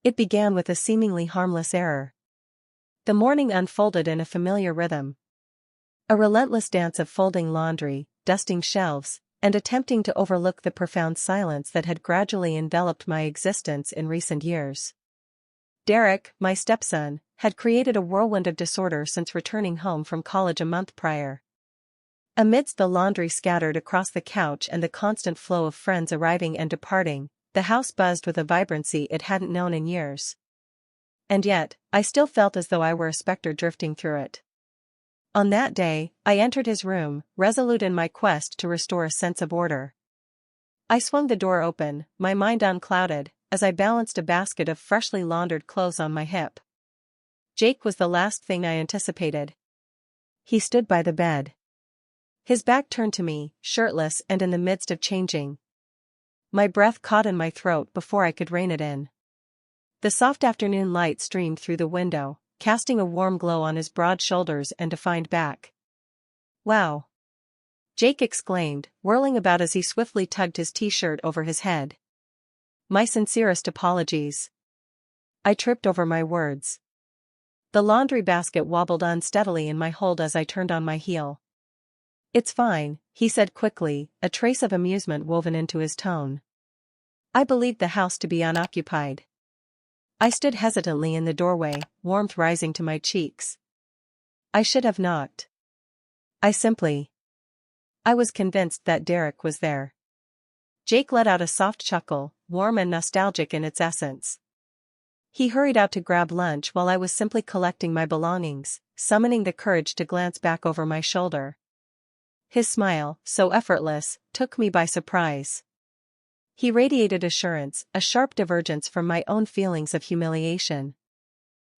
It began with a seemingly harmless error. The morning unfolded in a familiar rhythm. A relentless dance of folding laundry, dusting shelves, and attempting to overlook the profound silence that had gradually enveloped my existence in recent years. Derek, my stepson, had created a whirlwind of disorder since returning home from college a month prior. Amidst the laundry scattered across the couch and the constant flow of friends arriving and departing, the house buzzed with a vibrancy it hadn't known in years. And yet, I still felt as though I were a specter drifting through it. On that day, I entered his room, resolute in my quest to restore a sense of order. I swung the door open, my mind unclouded, as I balanced a basket of freshly laundered clothes on my hip. Jake was the last thing I anticipated. He stood by the bed. His back turned to me, shirtless and in the midst of changing. My breath caught in my throat before I could rein it in. The soft afternoon light streamed through the window, casting a warm glow on his broad shoulders and defined back. "Wow!" Jake exclaimed, whirling about as he swiftly tugged his t-shirt over his head. "My sincerest apologies." I tripped over my words. The laundry basket wobbled unsteadily in my hold as I turned on my heel. "It's fine," he said quickly, a trace of amusement woven into his tone. I believed the house to be unoccupied. I stood hesitantly in the doorway, warmth rising to my cheeks. I should have knocked. I was convinced that Derek was there. Jake let out a soft chuckle, warm and nostalgic in its essence. He hurried out to grab lunch while I was simply collecting my belongings, summoning the courage to glance back over my shoulder. His smile, so effortless, took me by surprise. He radiated assurance, a sharp divergence from my own feelings of humiliation.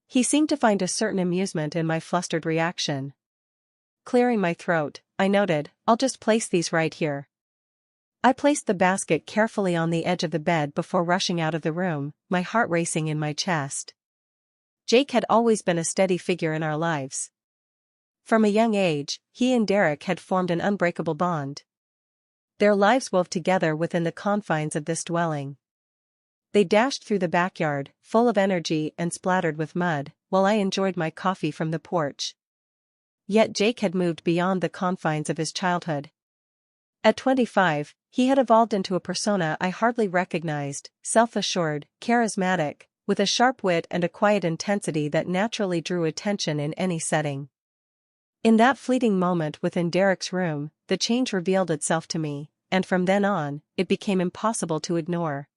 He seemed to find a certain amusement in my flustered reaction. Clearing my throat, I noted, "I'll just place these right here." I placed the basket carefully on the edge of the bed before rushing out of the room, my heart racing in my chest. Jake had always been a steady figure in our lives. From a young age, he and Derek had formed an unbreakable bond. Their lives wove together within the confines of this dwelling. They dashed through the backyard, full of energy and splattered with mud, while I enjoyed my coffee from the porch. Yet Jake had moved beyond the confines of his childhood. At 25, he had evolved into a persona I hardly recognized, self-assured, charismatic, with a sharp wit and a quiet intensity that naturally drew attention in any setting. In that fleeting moment within Derek's room, the change revealed itself to me, and from then on, it became impossible to ignore.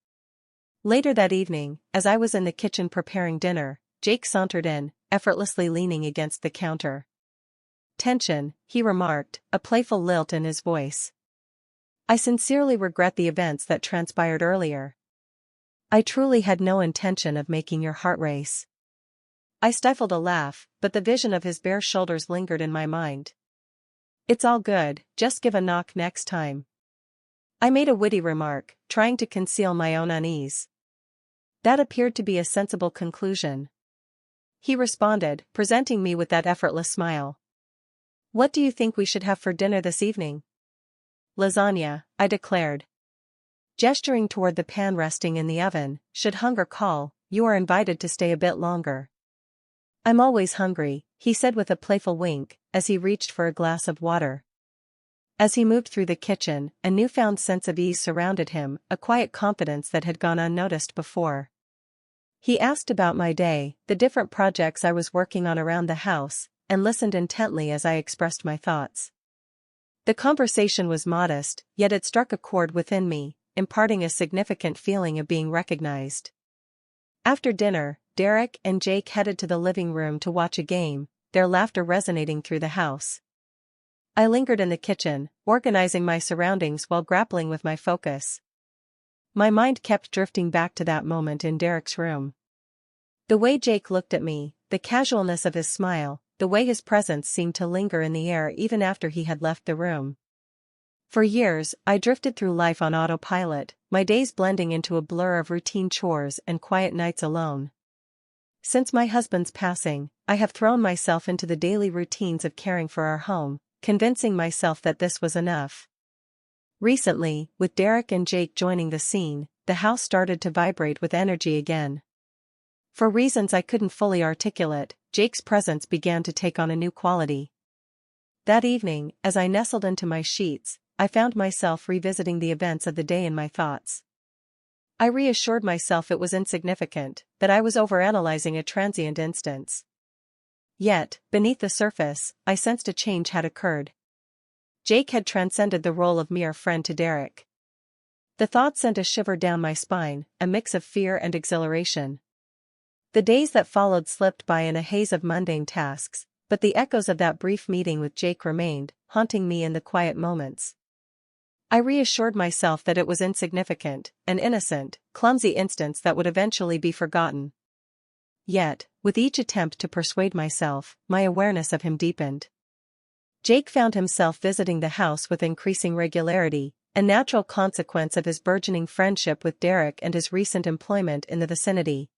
Later that evening, as I was in the kitchen preparing dinner, Jake sauntered in, effortlessly leaning against the counter. "Tension," he remarked, a playful lilt in his voice. "I sincerely regret the events that transpired earlier. I truly had no intention of making your heart race." I stifled a laugh, but the vision of his bare shoulders lingered in my mind. "It's all good, just give a knock next time." I made a witty remark, trying to conceal my own unease. That appeared to be a sensible conclusion. He responded, presenting me with that effortless smile. "What do you think we should have for dinner this evening?" "Lasagna," I declared. Gesturing toward the pan resting in the oven, "Should hunger call, you are invited to stay a bit longer." "I'm always hungry," he said with a playful wink, as he reached for a glass of water. As he moved through the kitchen, a newfound sense of ease surrounded him, a quiet confidence that had gone unnoticed before. He asked about my day, the different projects I was working on around the house, and listened intently as I expressed my thoughts. The conversation was modest, yet it struck a chord within me, imparting a significant feeling of being recognized. After dinner, Derek and Jake headed to the living room to watch a game, their laughter resonating through the house. I lingered in the kitchen, organizing my surroundings while grappling with my focus. My mind kept drifting back to that moment in Derek's room. The way Jake looked at me, the casualness of his smile, the way his presence seemed to linger in the air even after he had left the room. For years, I drifted through life on autopilot, my days blending into a blur of routine chores and quiet nights alone. Since my husband's passing, I have thrown myself into the daily routines of caring for our home, convincing myself that this was enough. Recently, with Derek and Jake joining the scene, the house started to vibrate with energy again. For reasons I couldn't fully articulate, Jake's presence began to take on a new quality. That evening, as I nestled into my sheets, I found myself revisiting the events of the day in my thoughts. I reassured myself it was insignificant, that I was overanalyzing a transient instance. Yet, beneath the surface, I sensed a change had occurred. Jake had transcended the role of mere friend to Derek. The thought sent a shiver down my spine, a mix of fear and exhilaration. The days that followed slipped by in a haze of mundane tasks, but the echoes of that brief meeting with Jake remained, haunting me in the quiet moments. I reassured myself that it was insignificant, an innocent, clumsy instance that would eventually be forgotten. Yet, with each attempt to persuade myself, my awareness of him deepened. Jake found himself visiting the house with increasing regularity, a natural consequence of his burgeoning friendship with Derek and his recent employment in the vicinity.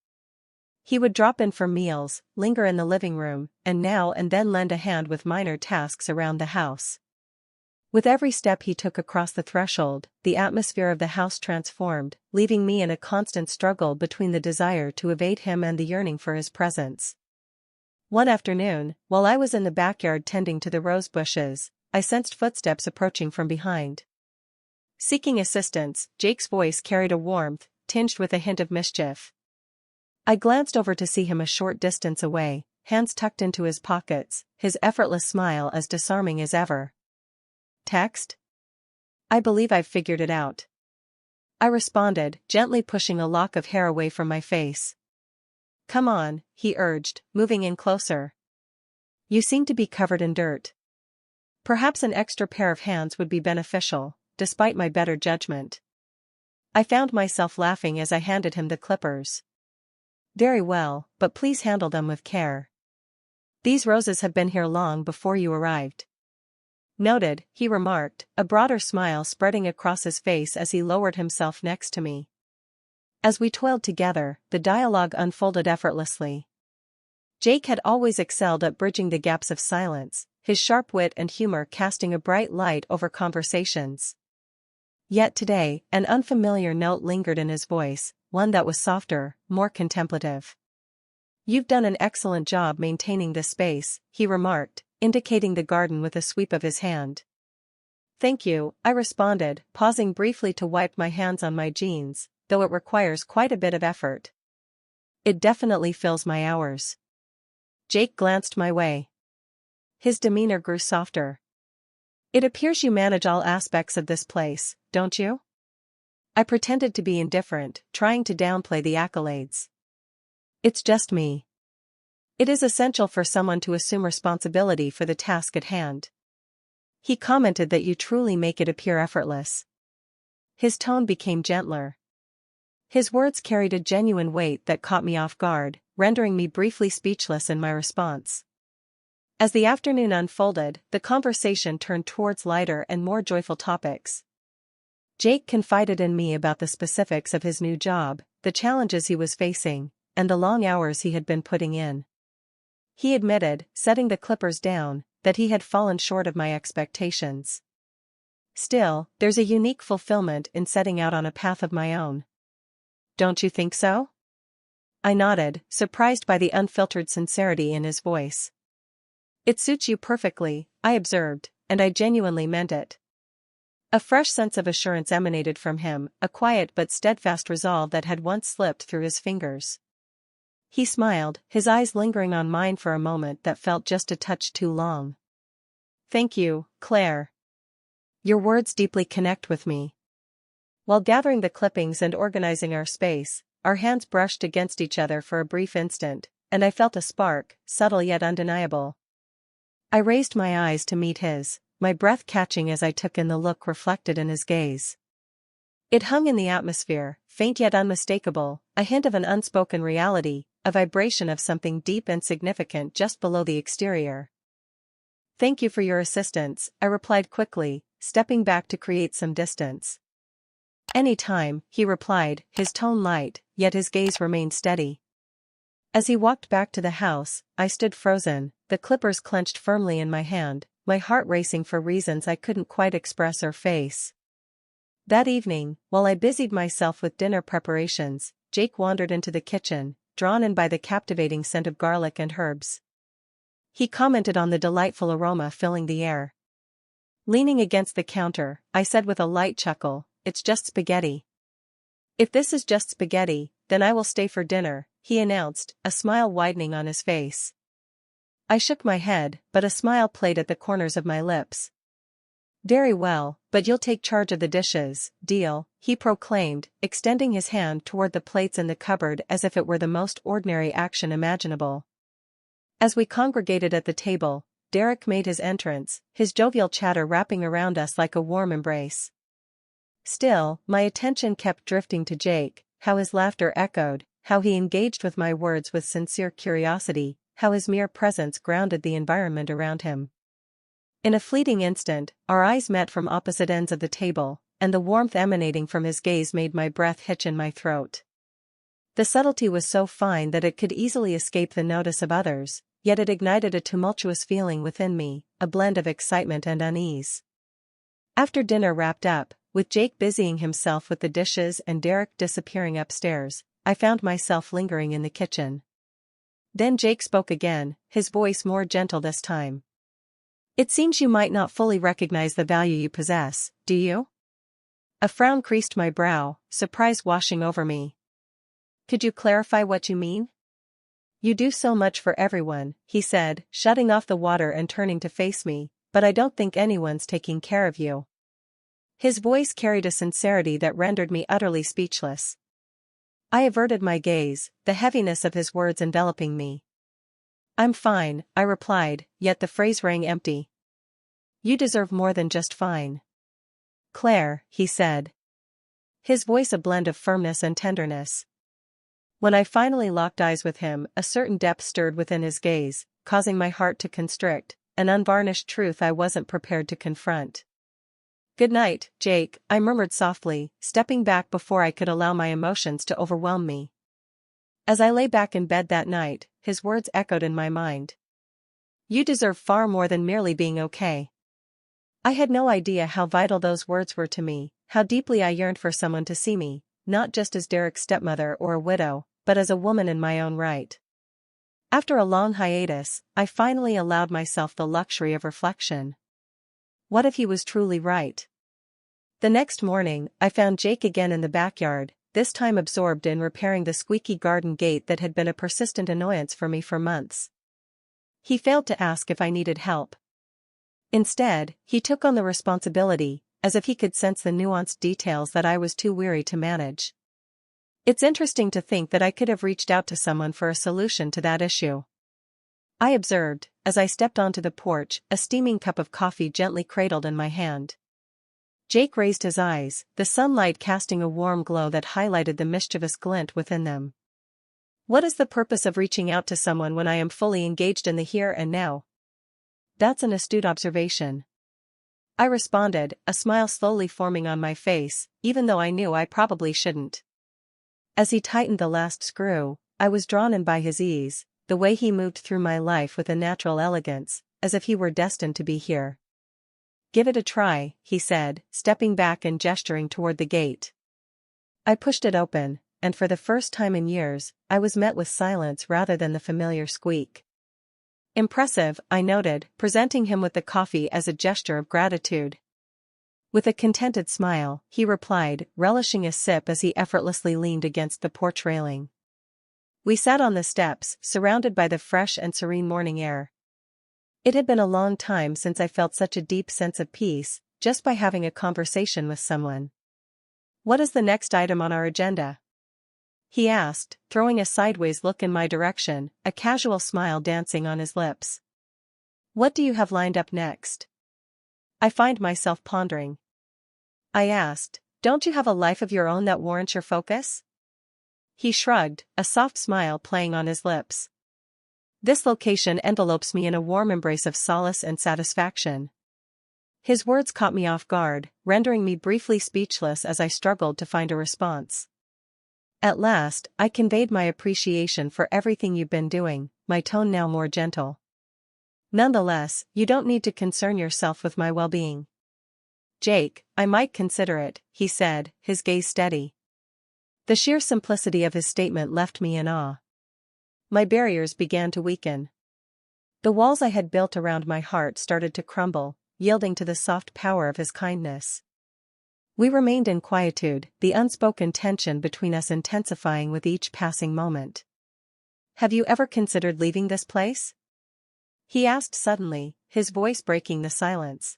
He would drop in for meals, linger in the living room, and now and then lend a hand with minor tasks around the house. With every step he took across the threshold, the atmosphere of the house transformed, leaving me in a constant struggle between the desire to evade him and the yearning for his presence. One afternoon, while I was in the backyard tending to the rose bushes, I sensed footsteps approaching from behind. Seeking assistance, Jake's voice carried a warmth, tinged with a hint of mischief. I glanced over to see him a short distance away, hands tucked into his pockets, his effortless smile as disarming as ever. "Text? I believe I've figured it out," I responded, gently pushing a lock of hair away from my face. "Come on," he urged, moving in closer. "You seem to be covered in dirt. Perhaps an extra pair of hands would be beneficial, despite my better judgment." I found myself laughing as I handed him the clippers. "Very well, but please handle them with care. These roses have been here long before you arrived." "Noted," he remarked, a broader smile spreading across his face as he lowered himself next to me. As we toiled together, the dialogue unfolded effortlessly. Jake had always excelled at bridging the gaps of silence, his sharp wit and humor casting a bright light over conversations. Yet today, an unfamiliar note lingered in his voice, one that was softer, more contemplative. "You've done an excellent job maintaining this space," he remarked, indicating the garden with a sweep of his hand. "Thank you," I responded, pausing briefly to wipe my hands on my jeans, though it requires quite a bit of effort. "It definitely fills my hours." Jake glanced my way. His demeanor grew softer. "It appears you manage all aspects of this place, don't you?" I pretended to be indifferent, trying to downplay the accolades. "It's just me. It is essential for someone to assume responsibility for the task at hand." He commented that you truly make it appear effortless. His tone became gentler. His words carried a genuine weight that caught me off guard, rendering me briefly speechless in my response. As the afternoon unfolded, the conversation turned towards lighter and more joyful topics. Jake confided in me about the specifics of his new job, the challenges he was facing, and the long hours he had been putting in. He admitted, setting the clippers down, that he had fallen short of my expectations. "Still, there's a unique fulfillment in setting out on a path of my own. Don't you think so?" I nodded, surprised by the unfiltered sincerity in his voice. "It suits you perfectly," I observed, and I genuinely meant it. A fresh sense of assurance emanated from him, a quiet but steadfast resolve that had once slipped through his fingers. He smiled, his eyes lingering on mine for a moment that felt just a touch too long. "Thank you, Claire. Your words deeply connect with me." While gathering the clippings and organizing our space, our hands brushed against each other for a brief instant, and I felt a spark, subtle yet undeniable. I raised my eyes to meet his, my breath catching as I took in the look reflected in his gaze. It hung in the atmosphere, faint yet unmistakable, a hint of an unspoken reality, a vibration of something deep and significant just below the exterior. "Thank you for your assistance," I replied quickly, stepping back to create some distance. "Any time," he replied, his tone light, yet his gaze remained steady. As he walked back to the house, I stood frozen, the clippers clenched firmly in my hand, my heart racing for reasons I couldn't quite express or face. That evening, while I busied myself with dinner preparations, Jake wandered into the kitchen, drawn in by the captivating scent of garlic and herbs. He commented on the delightful aroma filling the air. Leaning against the counter, I said with a light chuckle, "It's just spaghetti." "If this is just spaghetti, then I will stay for dinner," he announced, a smile widening on his face. I shook my head, but a smile played at the corners of my lips. "Very well, but you'll take charge of the dishes, deal?" he proclaimed, extending his hand toward the plates in the cupboard as if it were the most ordinary action imaginable. As we congregated at the table, Derek made his entrance, his jovial chatter wrapping around us like a warm embrace. Still, my attention kept drifting to Jake, how his laughter echoed, how he engaged with my words with sincere curiosity, how his mere presence grounded the environment around him. In a fleeting instant, our eyes met from opposite ends of the table, and the warmth emanating from his gaze made my breath hitch in my throat. The subtlety was so fine that it could easily escape the notice of others, yet it ignited a tumultuous feeling within me, a blend of excitement and unease. After dinner wrapped up, with Jake busying himself with the dishes and Derek disappearing upstairs, I found myself lingering in the kitchen. Then Jake spoke again, his voice more gentle this time. "It seems you might not fully recognize the value you possess, do you?" A frown creased my brow, surprise washing over me. "Could you clarify what you mean?" "You do so much for everyone," he said, shutting off the water and turning to face me, "but I don't think anyone's taking care of you." His voice carried a sincerity that rendered me utterly speechless. I averted my gaze, the heaviness of his words enveloping me. "I'm fine," I replied, yet the phrase rang empty. "You deserve more than just fine." "Claire," he said. His voice a blend of firmness and tenderness. When I finally locked eyes with him, a certain depth stirred within his gaze, causing my heart to constrict, an unvarnished truth I wasn't prepared to confront. "Good night, Jake," I murmured softly, stepping back before I could allow my emotions to overwhelm me. As I lay back in bed that night, his words echoed in my mind. "You deserve far more than merely being okay." I had no idea how vital those words were to me, how deeply I yearned for someone to see me, not just as Derek's stepmother or a widow, but as a woman in my own right. After a long hiatus, I finally allowed myself the luxury of reflection. What if he was truly right? The next morning, I found Jake again in the backyard, this time absorbed in repairing the squeaky garden gate that had been a persistent annoyance for me for months. He failed to ask if I needed help. Instead, he took on the responsibility, as if he could sense the nuanced details that I was too weary to manage. It's interesting to think that I could have reached out to someone for a solution to that issue. I observed, as I stepped onto the porch, a steaming cup of coffee gently cradled in my hand. Jake raised his eyes, the sunlight casting a warm glow that highlighted the mischievous glint within them. "What is the purpose of reaching out to someone when I am fully engaged in the here and now?" "That's an astute observation," I responded, a smile slowly forming on my face, even though I knew I probably shouldn't. As he tightened the last screw, I was drawn in by his ease, the way he moved through my life with a natural elegance, as if he were destined to be here. "Give it a try," he said, stepping back and gesturing toward the gate. I pushed it open, and for the first time in years, I was met with silence rather than the familiar squeak. "Impressive," I noted, presenting him with the coffee as a gesture of gratitude. With a contented smile, he replied, relishing a sip as he effortlessly leaned against the porch railing. We sat on the steps, surrounded by the fresh and serene morning air. It had been a long time since I felt such a deep sense of peace, just by having a conversation with someone. "What is the next item on our agenda?" he asked, throwing a sideways look in my direction, a casual smile dancing on his lips. "What do you have lined up next?" I find myself pondering. I asked, "Don't you have a life of your own that warrants your focus?" He shrugged, a soft smile playing on his lips. "This location envelopes me in a warm embrace of solace and satisfaction." His words caught me off guard, rendering me briefly speechless as I struggled to find a response. At last, I conveyed my appreciation for everything you've been doing, my tone now more gentle. "Nonetheless, you don't need to concern yourself with my well-being." "Jake, I might consider it," he said, his gaze steady. The sheer simplicity of his statement left me in awe. my barriers began to weaken. The walls I had built around my heart started to crumble, yielding to the soft power of his kindness. We remained in quietude, the unspoken tension between us intensifying with each passing moment. "Have you ever considered leaving this place?" he asked suddenly, his voice breaking the silence.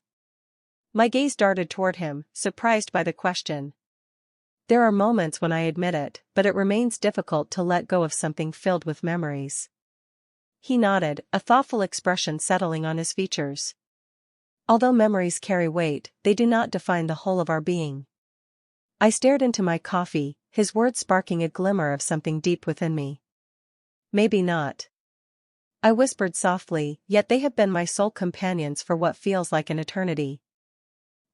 My gaze darted toward him, surprised by the question. "There are moments when I admit it, but it remains difficult to let go of something filled with memories." He nodded, a thoughtful expression settling on his features. "Although memories carry weight, they do not define the whole of our being." I stared into my coffee, his words sparking a glimmer of something deep within me. "Maybe not," I whispered softly, "yet they have been my sole companions for what feels like an eternity."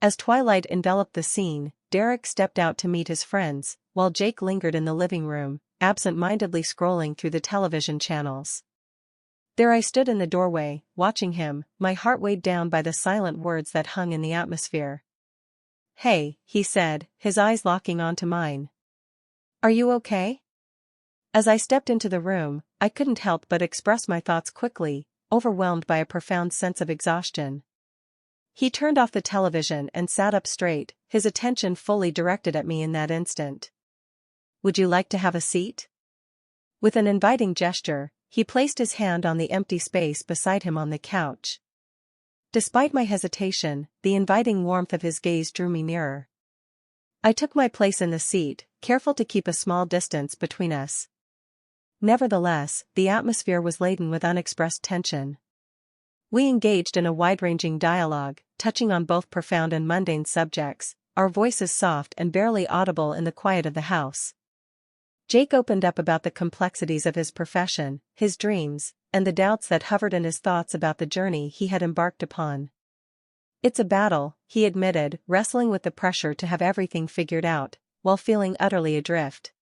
As twilight enveloped the scene, Derek stepped out to meet his friends, while Jake lingered in the living room, absent-mindedly scrolling through the television channels. There I stood in the doorway, watching him, my heart weighed down by the silent words that hung in the atmosphere. "Hey," he said, his eyes locking onto mine. "Are you okay?" As I stepped into the room, I couldn't help but express my thoughts quickly, overwhelmed by a profound sense of exhaustion. He turned off the television and sat up straight, his attention fully directed at me in that instant. "Would you like to have a seat?" With an inviting gesture, he placed his hand on the empty space beside him on the couch. Despite my hesitation, the inviting warmth of his gaze drew me nearer. I took my place in the seat, careful to keep a small distance between us. Nevertheless, the atmosphere was laden with unexpressed tension. We engaged in a wide-ranging dialogue, touching on both profound and mundane subjects, our voices soft and barely audible in the quiet of the house. Jake opened up about the complexities of his profession, his dreams, and the doubts that hovered in his thoughts about the journey he had embarked upon. "It's a battle," he admitted, wrestling with the pressure to have everything figured out, while feeling utterly adrift.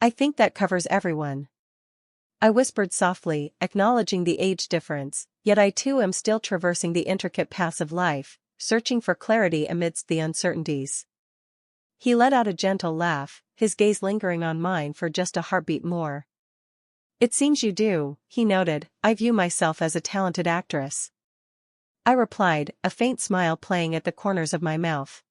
"I think that covers everyone," I whispered softly, acknowledging the age difference, yet I too am still traversing the intricate paths of life, searching for clarity amidst the uncertainties. He let out a gentle laugh, his gaze lingering on mine for just a heartbeat more. "It seems you do," he noted. "I view myself as a talented actress," I replied, a faint smile playing at the corners of my mouth.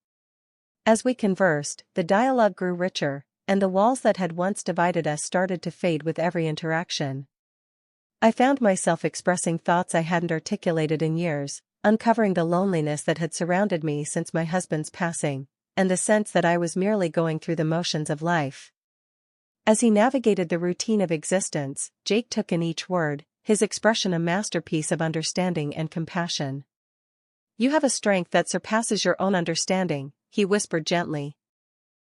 As we conversed, the dialogue grew richer, and the walls that had once divided us started to fade with every interaction. I found myself expressing thoughts I hadn't articulated in years, uncovering the loneliness that had surrounded me since my husband's passing, and the sense that I was merely going through the motions of life. As he navigated the routine of existence, Jake took in each word, his expression a masterpiece of understanding and compassion. "You have a strength that surpasses your own understanding," he whispered gently.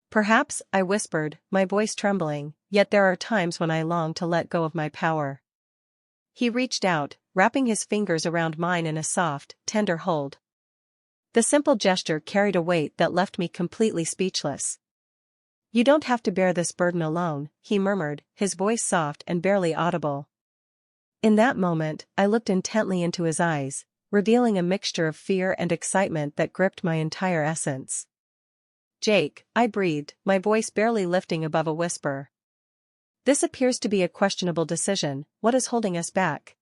"Perhaps," I whispered, my voice trembling, "yet there are times when I long to let go of my power." He reached out, wrapping his fingers around mine in a soft, tender hold. The simple gesture carried a weight that left me completely speechless. "You don't have to bear this burden alone," he murmured, his voice soft and barely audible. In that moment, I looked intently into his eyes, revealing a mixture of fear and excitement that gripped my entire essence. "Jake," I breathed, my voice barely lifting above a whisper. "This appears to be a questionable decision. What is holding us back?"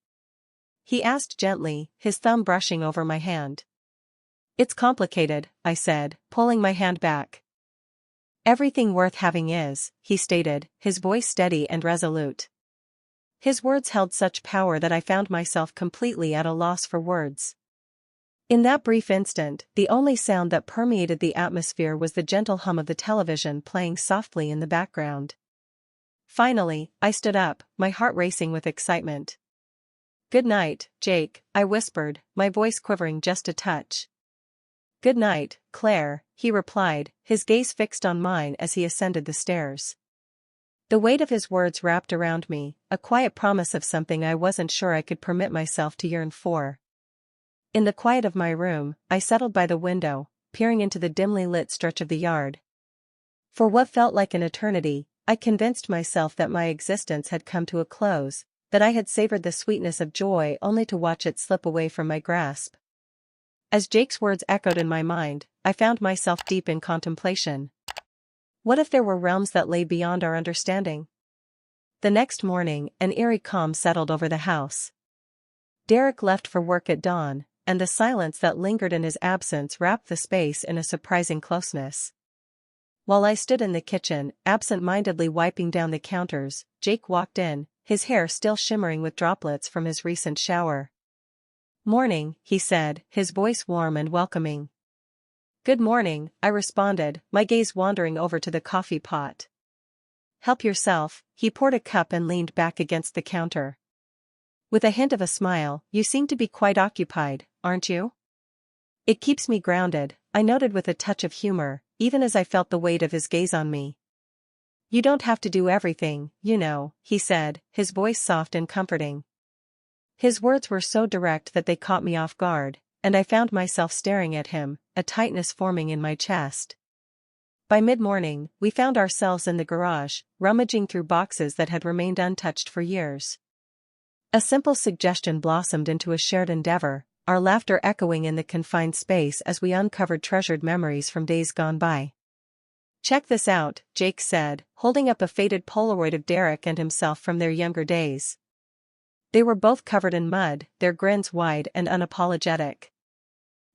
He asked gently, his thumb brushing over my hand. "It's complicated," I said, pulling my hand back. "Everything worth having is," he stated, his voice steady and resolute. His words held such power that I found myself completely at a loss for words. In that brief instant, the only sound that permeated the atmosphere was the gentle hum of the television playing softly in the background. Finally, I stood up, my heart racing with excitement. "Good night, Jake," I whispered, my voice quivering just a touch. "Good night, Claire," he replied, his gaze fixed on mine as he ascended the stairs. The weight of his words wrapped around me, a quiet promise of something I wasn't sure I could permit myself to yearn for. In the quiet of my room, I settled by the window, peering into the dimly lit stretch of the yard. For what felt like an eternity, I convinced myself that my existence had come to a close, that I had savored the sweetness of joy only to watch it slip away from my grasp. As Jake's words echoed in my mind, I found myself deep in contemplation. What if there were realms that lay beyond our understanding? The next morning, an eerie calm settled over the house. Derek left for work at dawn, and the silence that lingered in his absence wrapped the space in a surprising closeness. While I stood in the kitchen, absent-mindedly wiping down the counters, Jake walked in, his hair still shimmering with droplets from his recent shower. "Morning," he said, his voice warm and welcoming. "Good morning," I responded, my gaze wandering over to the coffee pot. "Help yourself." He poured a cup and leaned back against the counter. With a hint of a smile, "You seem to be quite occupied, aren't you?" "It keeps me grounded," I noted with a touch of humor, even as I felt the weight of his gaze on me. "You don't have to do everything, you know," he said, his voice soft and comforting. His words were so direct that they caught me off guard, and I found myself staring at him, a tightness forming in my chest. By mid-morning, we found ourselves in the garage, rummaging through boxes that had remained untouched for years. A simple suggestion blossomed into a shared endeavor, our laughter echoing in the confined space as we uncovered treasured memories from days gone by. "Check this out," Jake said, holding up a faded Polaroid of Derek and himself from their younger days. They were both covered in mud, their grins wide and unapologetic.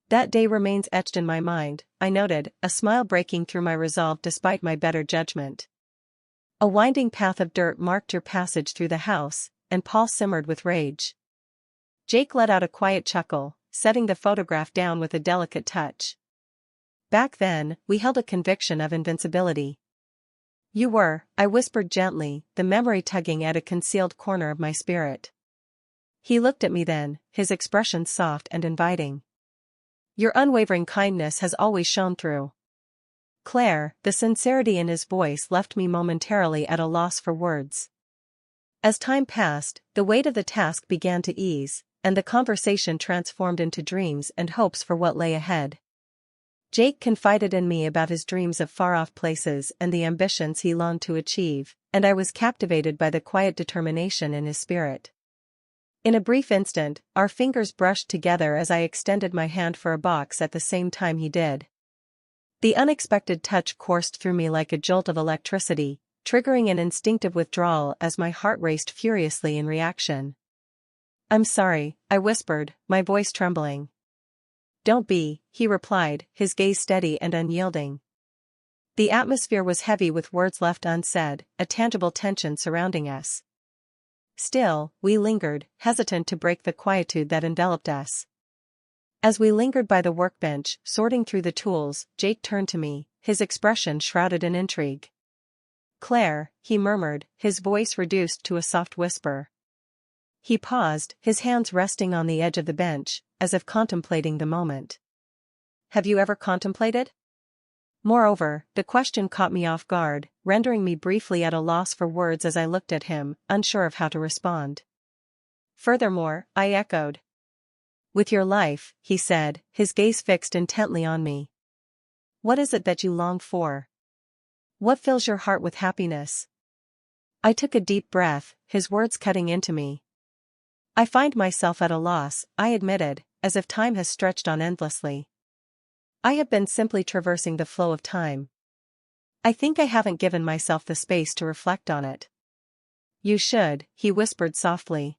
"That day remains etched in my mind," I noted, a smile breaking through my resolve despite my better judgment. "A winding path of dirt marked your passage through the house," and Paul simmered with rage. Jake let out a quiet chuckle, setting the photograph down with a delicate touch. "Back then, we held a conviction of invincibility." "You were," I whispered gently, the memory tugging at a concealed corner of my spirit. He looked at me then, his expression soft and inviting. "Your unwavering kindness has always shone through." "Claire," the sincerity in his voice left me momentarily at a loss for words. As time passed, the weight of the task began to ease, and the conversation transformed into dreams and hopes for what lay ahead. Jake confided in me about his dreams of far-off places and the ambitions he longed to achieve, and I was captivated by the quiet determination in his spirit. In a brief instant, our fingers brushed together as I extended my hand for a box at the same time he did. The unexpected touch coursed through me like a jolt of electricity, triggering an instinctive withdrawal as my heart raced furiously in reaction. "I'm sorry," I whispered, my voice trembling. "Don't be," he replied, his gaze steady and unyielding. The atmosphere was heavy with words left unsaid, a tangible tension surrounding us. Still, we lingered, hesitant to break the quietude that enveloped us. As we lingered by the workbench, sorting through the tools, Jake turned to me, his expression shrouded in intrigue. "Claire," he murmured, his voice reduced to a soft whisper. He paused, his hands resting on the edge of the bench, as if contemplating the moment. "Have you ever contemplated?" Moreover, the question caught me off guard, rendering me briefly at a loss for words as I looked at him, unsure of how to respond. "Furthermore," I echoed. "With your life," he said, his gaze fixed intently on me. "What is it that you long for? What fills your heart with happiness?" I took a deep breath, his words cutting into me. "I find myself at a loss," I admitted, as if time has stretched on endlessly. "I have been simply traversing the flow of time. I think I haven't given myself the space to reflect on it." "You should," he whispered softly.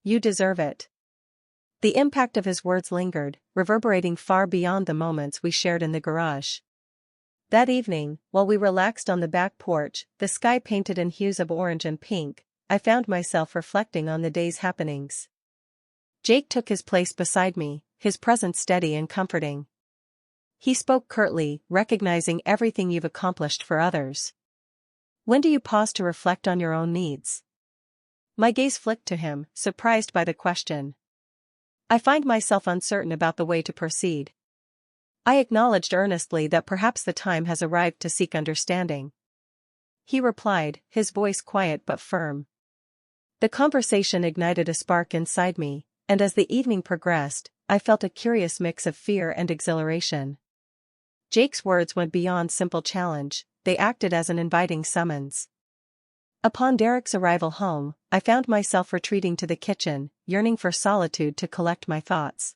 "You deserve it." The impact of his words lingered, reverberating far beyond the moments we shared in the garage. That evening, while we relaxed on the back porch, the sky painted in hues of orange and pink, I found myself reflecting on the day's happenings. Jake took his place beside me, his presence steady and comforting. He spoke curtly, recognizing everything you've accomplished for others. "When do you pause to reflect on your own needs?" My gaze flicked to him, surprised by the question. I find myself uncertain about the way to proceed. I acknowledged earnestly that perhaps the time has arrived to seek understanding. He replied, his voice quiet but firm. The conversation ignited a spark inside me, and as the evening progressed, I felt a curious mix of fear and exhilaration. Jake's words went beyond simple challenge, they acted as an inviting summons. Upon Derek's arrival home, I found myself retreating to the kitchen, yearning for solitude to collect my thoughts.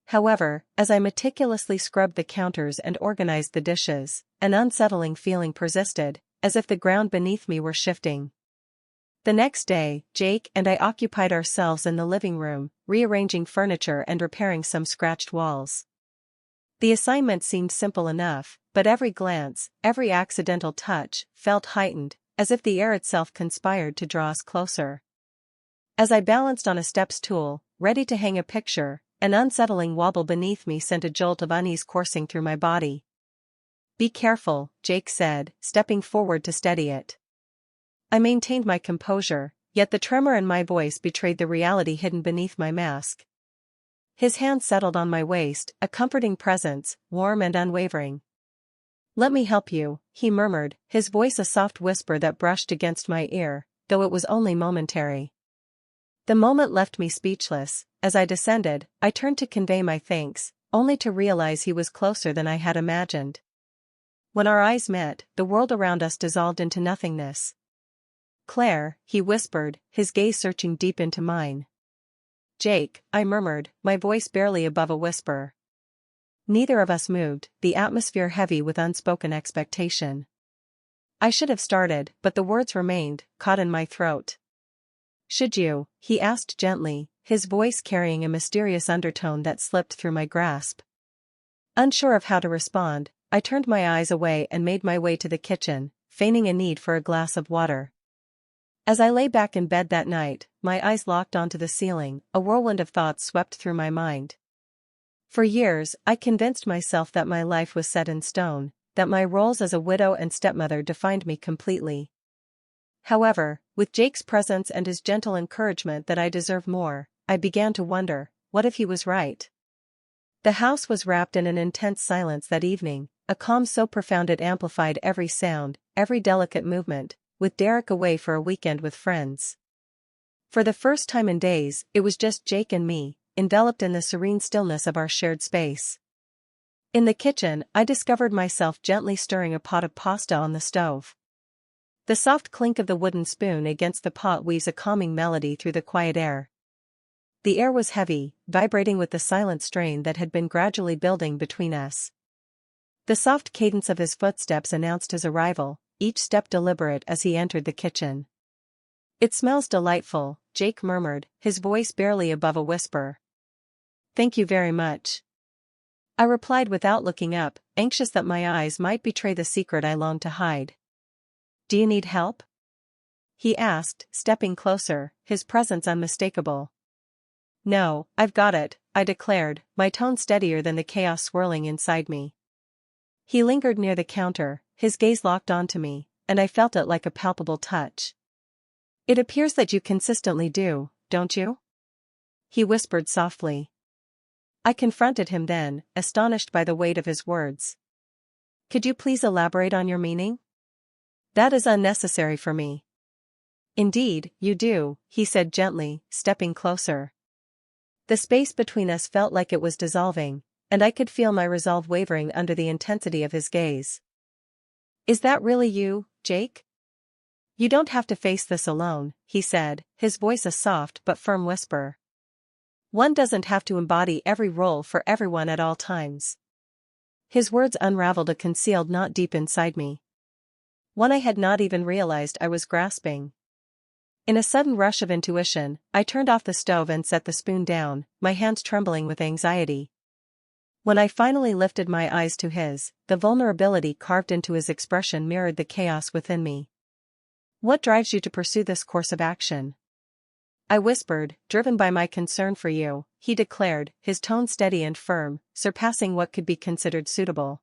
However, as I meticulously scrubbed the counters and organized the dishes, an unsettling feeling persisted, as if the ground beneath me were shifting. The next day, Jake and I occupied ourselves in the living room, rearranging furniture and repairing some scratched walls. The assignment seemed simple enough, but every glance, every accidental touch, felt heightened, as if the air itself conspired to draw us closer. As I balanced on a step stool, ready to hang a picture, an unsettling wobble beneath me sent a jolt of unease coursing through my body. "Be careful," Jake said, stepping forward to steady it. I maintained my composure, yet the tremor in my voice betrayed the reality hidden beneath my mask. His hand settled on my waist, a comforting presence, warm and unwavering. "Let me help you," he murmured, his voice a soft whisper that brushed against my ear, though it was only momentary. The moment left me speechless. As I descended, I turned to convey my thanks, only to realize he was closer than I had imagined. When our eyes met, the world around us dissolved into nothingness. "Claire," he whispered, his gaze searching deep into mine. "Jake," I murmured, my voice barely above a whisper. Neither of us moved, the atmosphere heavy with unspoken expectation. I should have started, but the words remained, caught in my throat. "Should you?" he asked gently, his voice carrying a mysterious undertone that slipped through my grasp. Unsure of how to respond, I turned my eyes away and made my way to the kitchen, feigning a need for a glass of water. As I lay back in bed that night, my eyes locked onto the ceiling, a whirlwind of thoughts swept through my mind. For years, I convinced myself that my life was set in stone, that my roles as a widow and stepmother defined me completely. However, with Jake's presence and his gentle encouragement that I deserved more, I began to wonder, what if he was right? The house was wrapped in an intense silence that evening, a calm so profound it amplified every sound, every delicate movement, with Derek away for a weekend with friends. For the first time in days, it was just Jake and me, enveloped in the serene stillness of our shared space. In the kitchen, I discovered myself gently stirring a pot of pasta on the stove. The soft clink of the wooden spoon against the pot weaves a calming melody through the quiet air. The air was heavy, vibrating with the silent strain that had been gradually building between us. The soft cadence of his footsteps announced his arrival, each step deliberate as he entered the kitchen. "It smells delightful," Jake murmured, his voice barely above a whisper. "Thank you very much," I replied without looking up, anxious that my eyes might betray the secret I longed to hide. "Do you need help?" he asked, stepping closer, his presence unmistakable. "No, I've got it," I declared, my tone steadier than the chaos swirling inside me. He lingered near the counter, his gaze locked onto me, and I felt it like a palpable touch. "It appears that you consistently do, don't you?" he whispered softly. I confronted him then, astonished by the weight of his words. "Could you please elaborate on your meaning?" "That is unnecessary for me." "Indeed, you do," he said gently, stepping closer. The space between us felt like it was dissolving, and I could feel my resolve wavering under the intensity of his gaze. "Is that really you, Jake? You don't have to face this alone," he said, his voice a soft but firm whisper. "One doesn't have to embody every role for everyone at all times." His words unraveled a concealed knot deep inside me. One I had not even realized I was grasping. In a sudden rush of intuition, I turned off the stove and set the spoon down, my hands trembling with anxiety. When I finally lifted my eyes to his, the vulnerability carved into his expression mirrored the chaos within me. "What drives you to pursue this course of action?" I whispered, "Driven by my concern for you," he declared, his tone steady and firm, surpassing what could be considered suitable.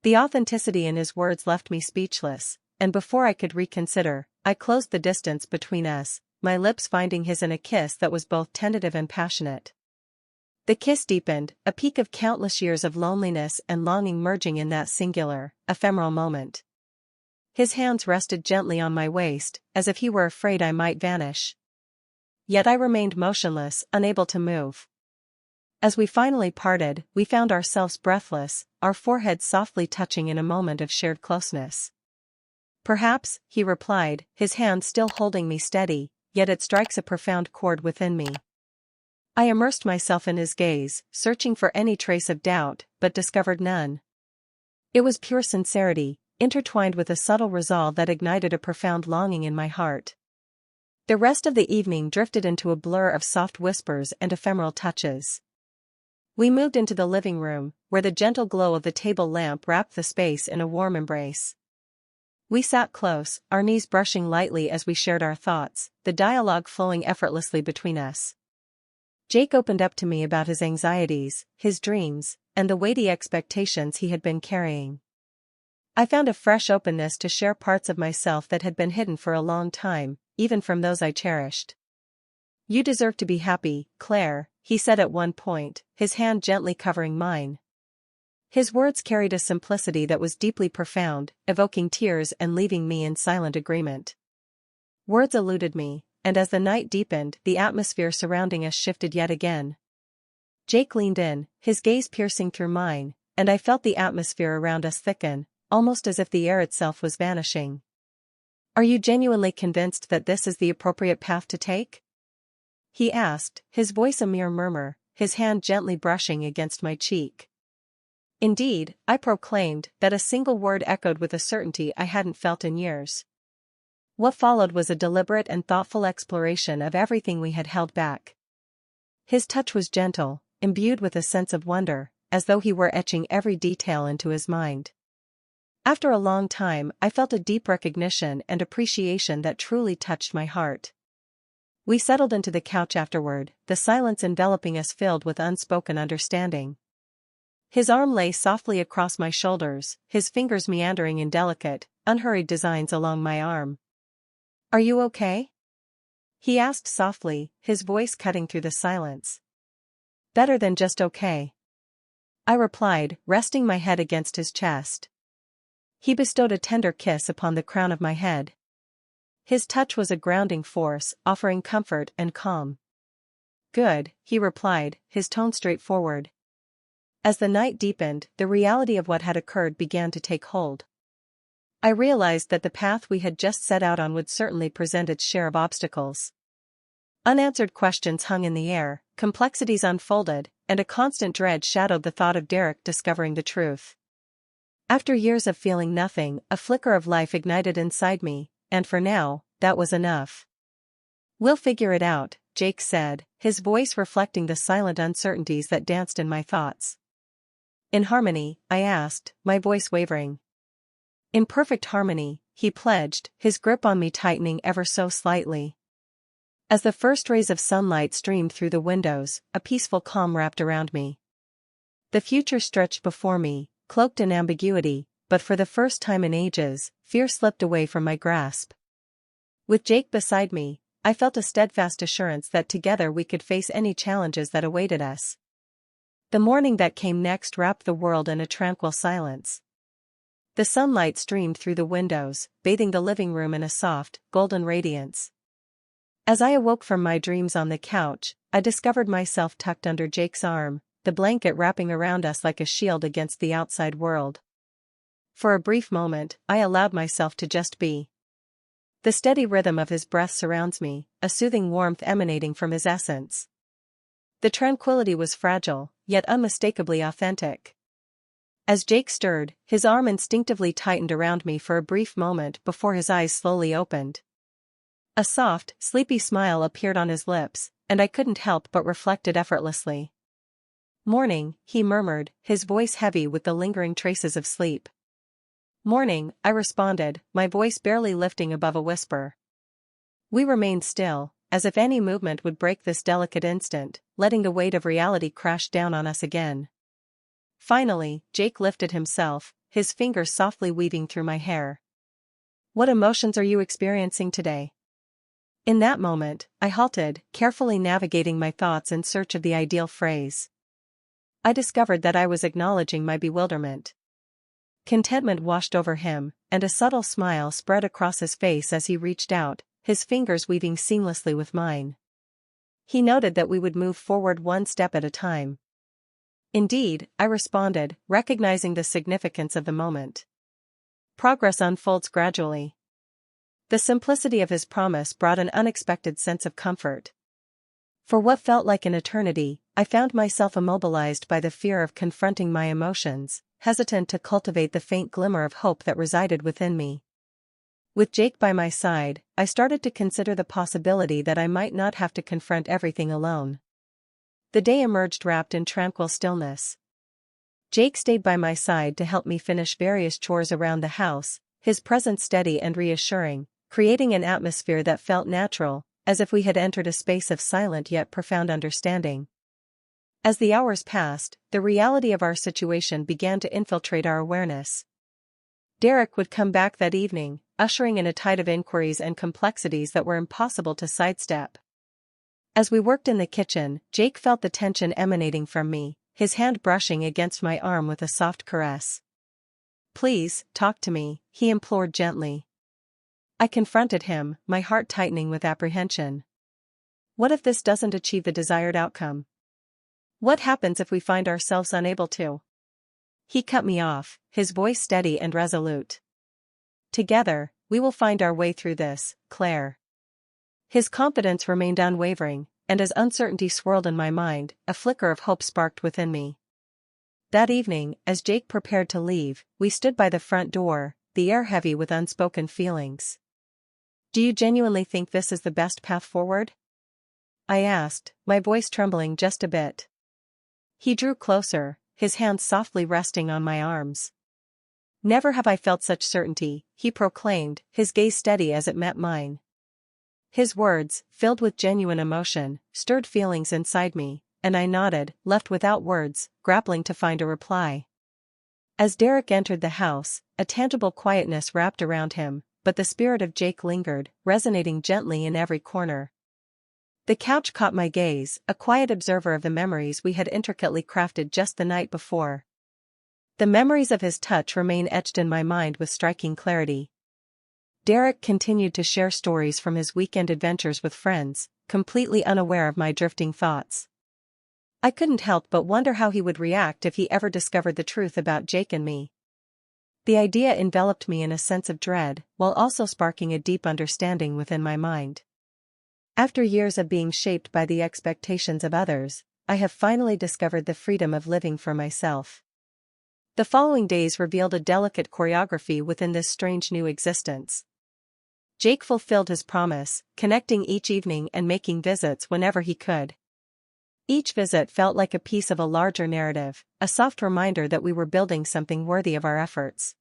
The authenticity in his words left me speechless, and before I could reconsider, I closed the distance between us, my lips finding his in a kiss that was both tentative and passionate. The kiss deepened, a peak of countless years of loneliness and longing merging in that singular, ephemeral moment. His hands rested gently on my waist, as if he were afraid I might vanish. Yet I remained motionless, unable to move. As we finally parted, we found ourselves breathless, our foreheads softly touching in a moment of shared closeness. "Perhaps," he replied, his hand still holding me steady, "yet it strikes a profound chord within me." I immersed myself in his gaze, searching for any trace of doubt, but discovered none. It was pure sincerity, intertwined with a subtle resolve that ignited a profound longing in my heart. The rest of the evening drifted into a blur of soft whispers and ephemeral touches. We moved into the living room, where the gentle glow of the table lamp wrapped the space in a warm embrace. We sat close, our knees brushing lightly as we shared our thoughts, the dialogue flowing effortlessly between us. Jake opened up to me about his anxieties, his dreams, and the weighty expectations he had been carrying. I found a fresh openness to share parts of myself that had been hidden for a long time, even from those I cherished. "You deserve to be happy, Claire," he said at one point, his hand gently covering mine. His words carried a simplicity that was deeply profound, evoking tears and leaving me in silent agreement. Words eluded me, and as the night deepened, the atmosphere surrounding us shifted yet again. Jake leaned in, his gaze piercing through mine, and I felt the atmosphere around us thicken, almost as if the air itself was vanishing. "Are you genuinely convinced that this is the appropriate path to take?" he asked, his voice a mere murmur, his hand gently brushing against my cheek. "Indeed," I proclaimed, that a single word echoed with a certainty I hadn't felt in years. What followed was a deliberate and thoughtful exploration of everything we had held back. His touch was gentle, imbued with a sense of wonder, as though he were etching every detail into his mind. After a long time, I felt a deep recognition and appreciation that truly touched my heart. We settled into the couch afterward, the silence enveloping us filled with unspoken understanding. His arm lay softly across my shoulders, his fingers meandering in delicate, unhurried designs along my arm. "Are you okay?" he asked softly, his voice cutting through the silence. "Better than just okay," I replied, resting my head against his chest. He bestowed a tender kiss upon the crown of my head. His touch was a grounding force, offering comfort and calm. "Good," he replied, his tone straightforward. As the night deepened, the reality of what had occurred began to take hold. I realized that the path we had just set out on would certainly present its share of obstacles. Unanswered questions hung in the air, complexities unfolded, and a constant dread shadowed the thought of Derek discovering the truth. After years of feeling nothing, a flicker of life ignited inside me, and for now, that was enough. "We'll figure it out," Jake said, his voice reflecting the silent uncertainties that danced in my thoughts. "In harmony?" I asked, my voice wavering. "In perfect harmony," he pledged, his grip on me tightening ever so slightly. As the first rays of sunlight streamed through the windows, a peaceful calm wrapped around me. The future stretched before me, cloaked in ambiguity, but for the first time in ages, fear slipped away from my grasp. With Jake beside me, I felt a steadfast assurance that together we could face any challenges that awaited us. The morning that came next wrapped the world in a tranquil silence. The sunlight streamed through the windows, bathing the living room in a soft, golden radiance. As I awoke from my dreams on the couch, I discovered myself tucked under Jake's arm, the blanket wrapping around us like a shield against the outside world. For a brief moment, I allowed myself to just be. The steady rhythm of his breath surrounds me, a soothing warmth emanating from his essence. The tranquility was fragile, yet unmistakably authentic. As Jake stirred, his arm instinctively tightened around me for a brief moment before his eyes slowly opened. A soft, sleepy smile appeared on his lips, and I couldn't help but reflect it effortlessly. "Morning," he murmured, his voice heavy with the lingering traces of sleep. "Morning," I responded, my voice barely lifting above a whisper. We remained still, as if any movement would break this delicate instant, letting the weight of reality crash down on us again. Finally, Jake lifted himself, his fingers softly weaving through my hair. "What emotions are you experiencing today?" In that moment, I halted, carefully navigating my thoughts in search of the ideal phrase. I discovered that I was acknowledging my bewilderment. Contentment washed over him, and a subtle smile spread across his face as he reached out, his fingers weaving seamlessly with mine. He noted that we would move forward one step at a time. "Indeed," I responded, recognizing the significance of the moment. "Progress unfolds gradually." The simplicity of his promise brought an unexpected sense of comfort. For what felt like an eternity, I found myself immobilized by the fear of confronting my emotions, hesitant to cultivate the faint glimmer of hope that resided within me. With Jake by my side, I started to consider the possibility that I might not have to confront everything alone. The day emerged wrapped in tranquil stillness. Jake stayed by my side to help me finish various chores around the house, his presence steady and reassuring, creating an atmosphere that felt natural, as if we had entered a space of silent yet profound understanding. As the hours passed, the reality of our situation began to infiltrate our awareness. Derek would come back that evening, ushering in a tide of inquiries and complexities that were impossible to sidestep. As we worked in the kitchen, Jake felt the tension emanating from me, his hand brushing against my arm with a soft caress. "Please, talk to me," he implored gently. I confronted him, my heart tightening with apprehension. What if this doesn't achieve the desired outcome? What happens if we find ourselves unable to? He cut me off, his voice steady and resolute. "Together, we will find our way through this, Claire." His confidence remained unwavering, and as uncertainty swirled in my mind, a flicker of hope sparked within me. That evening, as Jake prepared to leave, we stood by the front door, the air heavy with unspoken feelings. "Do you genuinely think this is the best path forward?" I asked, my voice trembling just a bit. He drew closer, his hands softly resting on my arms. "Never have I felt such certainty," he proclaimed, his gaze steady as it met mine. His words, filled with genuine emotion, stirred feelings inside me, and I nodded, left without words, grappling to find a reply. As Derek entered the house, a tangible quietness wrapped around him, but the spirit of Jake lingered, resonating gently in every corner. The couch caught my gaze, a quiet observer of the memories we had intricately crafted just the night before. The memories of his touch remain etched in my mind with striking clarity. Derek continued to share stories from his weekend adventures with friends, completely unaware of my drifting thoughts. I couldn't help but wonder how he would react if he ever discovered the truth about Jake and me. The idea enveloped me in a sense of dread, while also sparking a deep understanding within my mind. After years of being shaped by the expectations of others, I have finally discovered the freedom of living for myself. The following days revealed a delicate choreography within this strange new existence. Jake fulfilled his promise, connecting each evening and making visits whenever he could. Each visit felt like a piece of a larger narrative, a soft reminder that we were building something worthy of our efforts.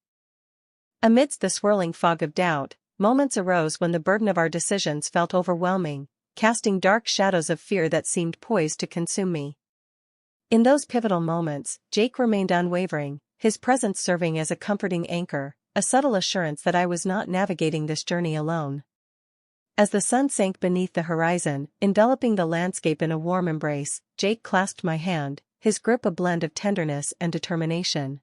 Amidst the swirling fog of doubt, moments arose when the burden of our decisions felt overwhelming, casting dark shadows of fear that seemed poised to consume me. In those pivotal moments, Jake remained unwavering, his presence serving as a comforting anchor, a subtle assurance that I was not navigating this journey alone. As the sun sank beneath the horizon, enveloping the landscape in a warm embrace, Jake clasped my hand, his grip a blend of tenderness and determination.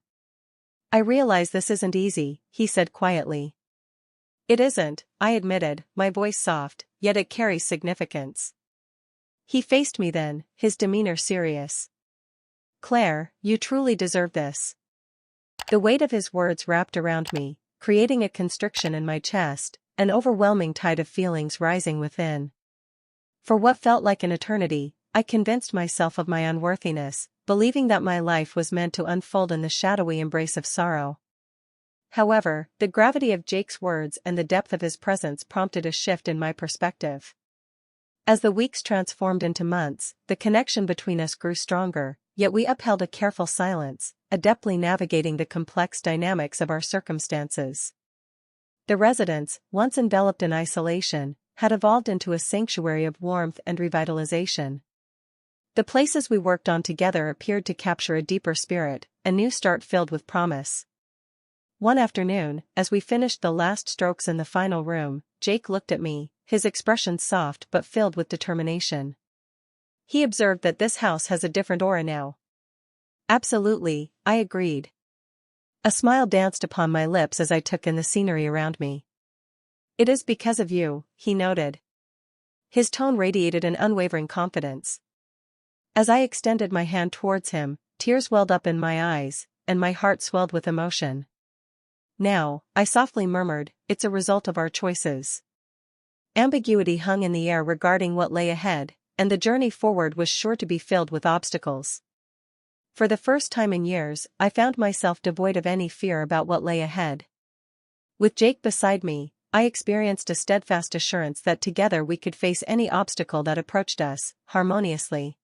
"I realize this isn't easy," he said quietly. "It isn't," I admitted, my voice soft, yet it carries significance. He faced me then, his demeanor serious. "Claire, you truly deserve this." The weight of his words wrapped around me, creating a constriction in my chest, an overwhelming tide of feelings rising within. For what felt like an eternity, I convinced myself of my unworthiness, believing that my life was meant to unfold in the shadowy embrace of sorrow. However, the gravity of Jake's words and the depth of his presence prompted a shift in my perspective. As the weeks transformed into months, the connection between us grew stronger, yet we upheld a careful silence, adeptly navigating the complex dynamics of our circumstances. The residence, once enveloped in isolation, had evolved into a sanctuary of warmth and revitalization. The places we worked on together appeared to capture a deeper spirit, a new start filled with promise. One afternoon, as we finished the last strokes in the final room, Jake looked at me, his expression soft but filled with determination. He observed that this house has a different aura now. "Absolutely," I agreed. A smile danced upon my lips as I took in the scenery around me. "It is because of you," he noted. His tone radiated an unwavering confidence. As I extended my hand towards him, tears welled up in my eyes, and my heart swelled with emotion. "Now," I softly murmured, "it's a result of our choices." Ambiguity hung in the air regarding what lay ahead, and the journey forward was sure to be filled with obstacles. For the first time in years, I found myself devoid of any fear about what lay ahead. With Jake beside me, I experienced a steadfast assurance that together we could face any obstacle that approached us, harmoniously.